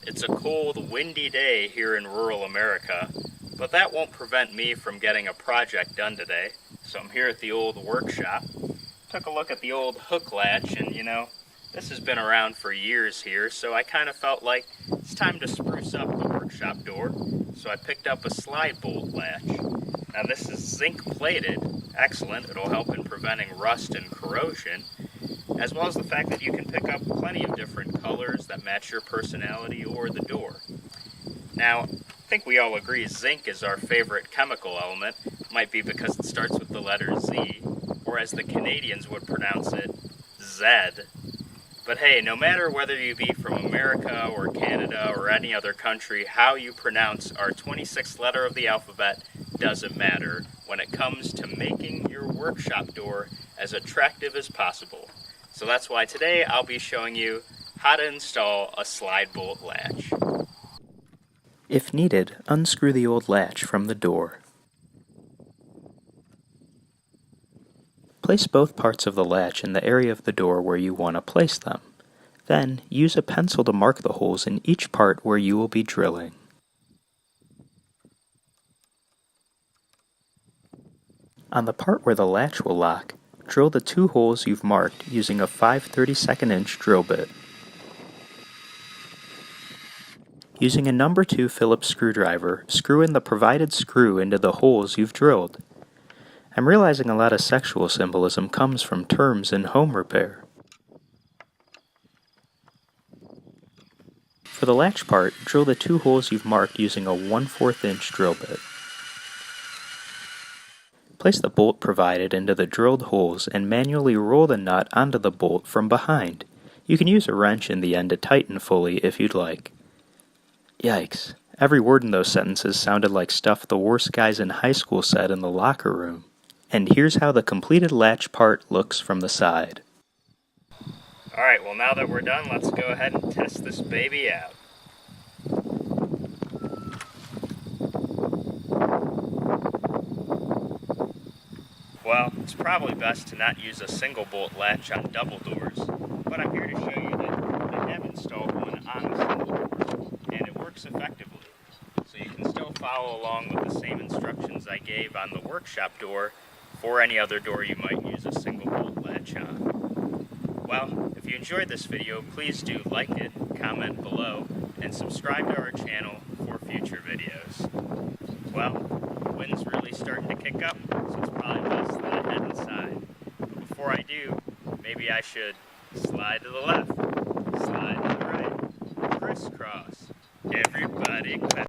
It's a cold, windy day here in rural America, but that won't prevent me from getting a project done today. So I'm here at the old workshop. Took a look at the old hook latch, and this has been around for years here, so I kind of felt like it's time to spruce up the workshop door. So I picked up a slide bolt latch. Now this is zinc plated. Excellent, it'll help in preventing rust and corrosion, as well as the fact that you can pick up plenty of different colors that match your personality or the door. Now, I think we all agree zinc is our favorite chemical element. Might be because it starts with the letter Z, or as the Canadians would pronounce it, Zed. But hey, no matter whether you be from America or Canada or any other country, how you pronounce our 26th letter of the alphabet doesn't matter when it comes to making your workshop door as attractive as possible. So that's why today I'll be showing you how to install a slide bolt latch. If needed, unscrew the old latch from the door. Place both parts of the latch in the area of the door where you want to place them. Then, use a pencil to mark the holes in each part where you will be drilling. On the part where the latch will lock, drill the 2 holes you've marked using a 5/32 inch drill bit. Using a number 2 Phillips screwdriver, screw in the provided screw into the holes you've drilled. I'm realizing a lot of sexual symbolism comes from terms in home repair. For the latch part, drill the 2 holes you've marked using a 1/4 inch drill bit. Place the bolt provided into the drilled holes and manually roll the nut onto the bolt from behind. You can use a wrench in the end to tighten fully if you'd like. Yikes, every word in those sentences sounded like stuff the worst guys in high school said in the locker room. And here's how the completed latch part looks from the side. Alright, well now that we're done, let's go ahead and test this baby out. Well, it's probably best to not use a single bolt latch on double doors, but I'm here to show you that I have installed one on a single door, and it works effectively. So you can still follow along with the same instructions I gave on the workshop door for any other door you might use a single bolt latch on. Well, if you enjoyed this video, please do like it, comment below, and subscribe to our channel for future videos. Well, the wind's really starting to kick up, so it's probably best that I head inside. But before I do, maybe I should slide to the left, slide to the right, crisscross. Everybody clap